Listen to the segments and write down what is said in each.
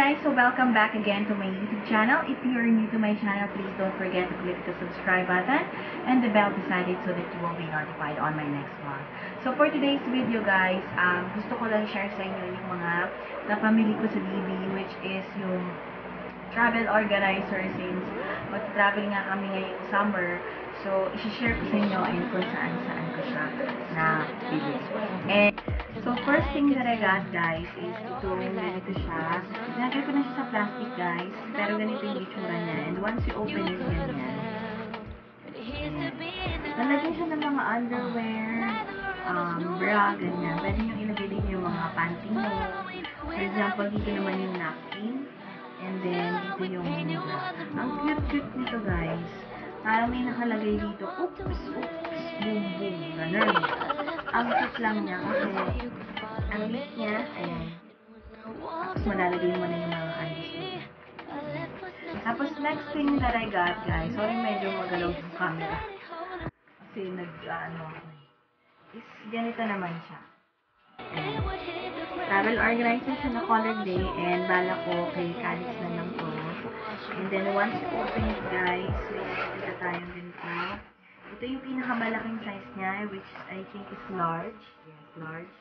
guys, so welcome back again to my YouTube channel. If you are new to my channel, please don't forget to click the subscribe button and the bell beside it so that you will be notified on my next vlog. So for today's video guys, gusto ko lang share sa inyo yung mga napamili ko sa DB, which is yung travel organizer since mag-travel nga kami ngayong summer. So, isi-share ko sa inyo and kung saan-saan ko siya na-bili. And, so, first thing that I got, guys, is ganito siya. Nilagay ko na siya sa plastic, guys. Pero ganito yung itsura niya. And once you open it, ganyan. Nalagyan siya ng mga underwear, bra, ganyan. Pwede nyo ilagay din yung mga panty mo. For example, dito naman yung napkin. And then, dito yung bra. Ang cute-cute nito, guys. Parang may nakalagay dito, oops, boom, boom, ganun. Ang cute lang niya kasi ang liit niya, ayan. Tapos malalagay mo na yung mga undies niya. Tapos next thing that I got, guys, sorry medyo magalaw yung camera. Kasi is ganito naman siya. Ayan. Travel organizer siya na color day and bala ko kay Calix na lang to. And then once you open it, guys, may nakikita tayong ganito. Ito yung pinakamalaking size niya, which I think is large. Yes, large.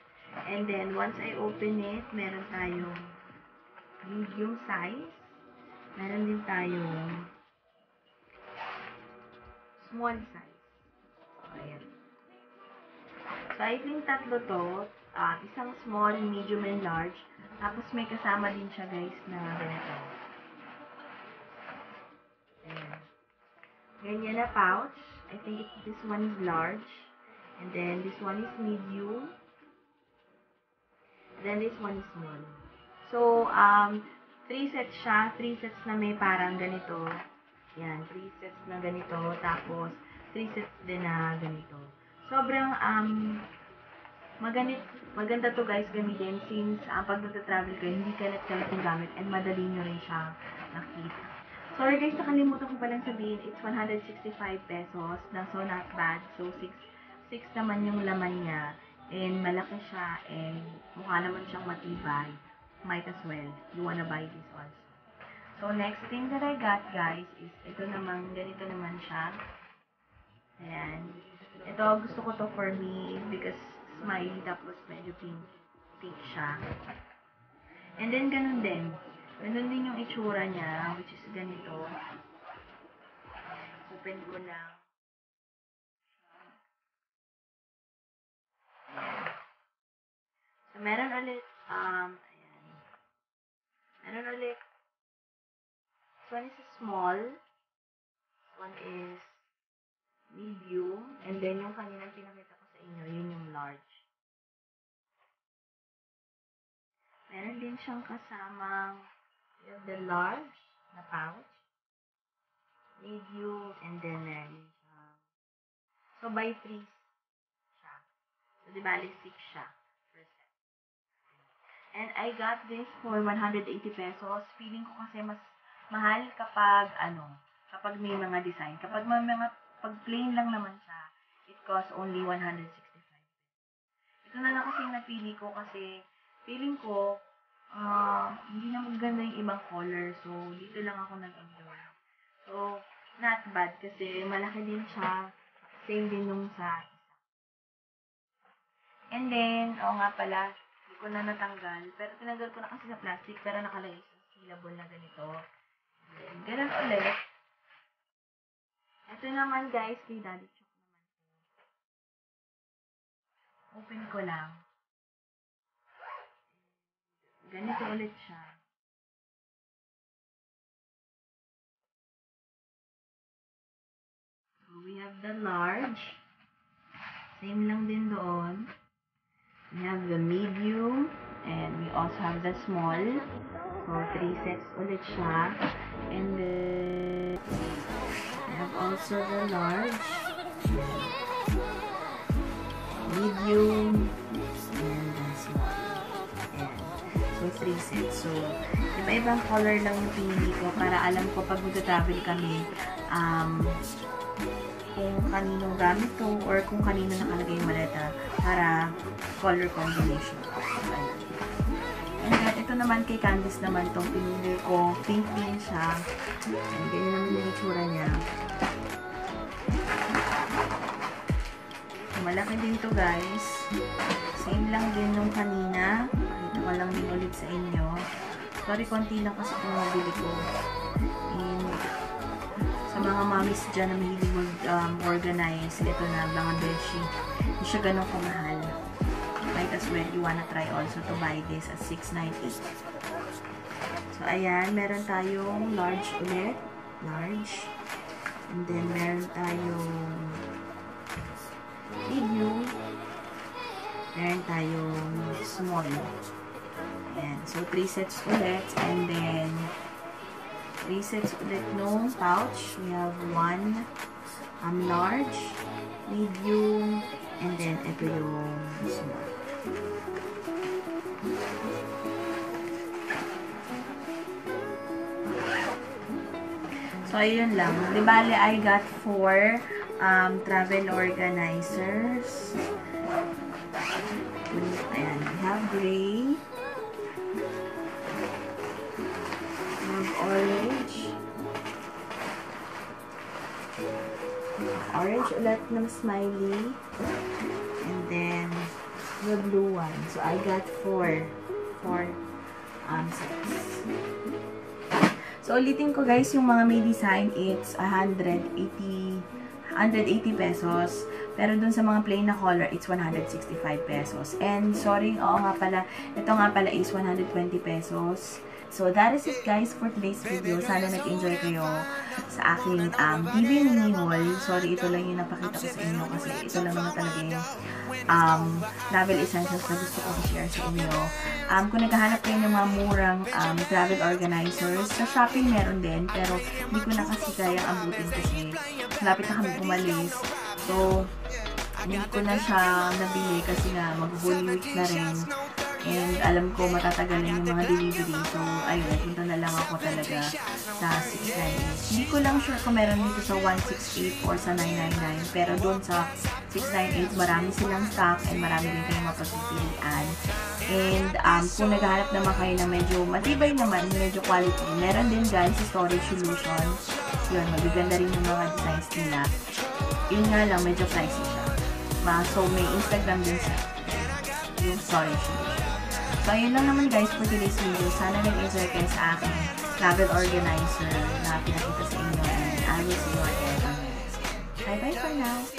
And then once I open it, meron tayong medium size. Meron din tayong small size. Ayan. So I think tatlo to. Isang small, medium, and large. Tapos may kasama din siya, guys, na ganito. Ayan. Ganyan na pouch. I think this one is large. And then this one is medium. Then this one is small. So, 3 sets siya. 3 sets na may parang ganito. Yan, 3 sets na ganito. Tapos, 3 sets din na ganito. Sobrang, maganda to guys gamitin since pag nagta-travel kayo, hindi kalat-kalat yung gamit and madali nyo rin siya nakita. Sorry guys, nakalimutan ko palang sabihin, it's 165 pesos na, so not bad. So 6 naman yung laman niya and malaki siya and mukha naman siyang matibay. Might as well, you wanna buy this also. So next thing that I got guys is ito naman, ganito naman siya. Ayan. Ito gusto ko to for me because smiley tapos medyo pink siya. And then ganun din. Ganun din yung itsura niya, which is ganito. Open ko lang. So meron ulit, ayan. Meron ulit. This one is small. This one is medium. And then yung kaninang pinakita ko sa inyo, yun yung large. Meron din siyang kasamang the large na pouch, medium, and then meron din siyang, so by 3 siya. So di bali 6 siya per set. And I got this for 180 pesos. Feeling ko kasi mas mahal kapag kapag may mga design. Kapag may mga, pag plain lang naman siya, it costs only 165. Ito na lang kasi yung napili ko kasi feeling ko, hindi na maganda yung ibang color. So, dito lang ako nag-enjoy. So, not bad kasi malaki din siya. Same din nung sa isa. And then, nga pala, hindi ko na natanggal. Pero tinanggal ko na kasi sa plastic. Pero nakalagay sa sealable na ganito. And then, ganun ulit. Ito naman guys, kay Daddy Chok naman. Open ko lang. Ganito ulit siya. So, we have the large. Same lang din doon. We have the medium. And we also have the small. So, 3 sets ulit siya. And then, we have also the large. Medium. And the small. So, 3 sets. So, iba-ibang color lang yung pinili ko para alam ko pag mag-travel kami, kung kaninong gamit to or kung kanino nakalagay yung maleta para color combination. And then, ito naman kay Candice naman itong pinili ko. Pink din siya. And ganyan naman yung itsura niya. Malaki din to guys. Same lang din nung kanina. Pakita ko lang din ulit sa inyo. Sorry, konti lang kasi itong nabili ko. And sa mga mommies dyan na mahilig mag-organize, ito na mga beshi. Hindi siya ganun kamahal. Might as well, you wanna try also to buy this at $6.98. So, ayan, meron tayong large ulit. Large. And then, meron tayong medium. Meron tayong small. Ayan. So, 3 sets ulit. And then, 3 sets ulit nung pouch. We have 1 large, medium, and then ito yung small. So, ayun lang. Di bale, I got 4 travel organizers. Ayan. We have gray. We have orange. Orange ulit ng smiley. And then, the blue one. So, I got 4 sets. So, ulitin ko guys, yung mga may design, it's 180 pesos. Pero dun sa mga plain na color, it's 165 pesos. And sorry, oo nga pala, ito nga pala is 120 pesos. So, that is it guys for today's video. Sana nag-enjoy kayo sa aking TV mini haul. Sorry, ito lang yung napakita ko sa inyo kasi ito lang naman talaga yung travel essentials na gusto ko i-share sa inyo. Kung naghahanap kayo ng mga murang travel organizers, sa shopping meron din, pero hindi ko na kasi kayang abutin kasi malapit na kami umalis. So, hindi ko na siya nabili kasi nga mag-Holy Week na rin. And alam ko matatagalan yung mga delivery. So, ayun, punta na lang ako talaga sa 698. Hindi ko lang sure kung meron dito sa 168 or sa 999. Pero doon sa 698, marami silang stock and marami din kayong mapagpipilian. And kung naghahanap naman kayo na medyo matibay naman, medyo quality, meron din guys storage solution. Yun, magaganda rin yung mga designs nila. Yun nga lang, medyo pricey siya. So, may Instagram din sa yung storage solution. So, ayun lang naman guys for today's video. Sana nag-enjoy kayo sa aking travel organizer na pinakita sa inyo. And I will see you again on the next one. Bye-bye for now!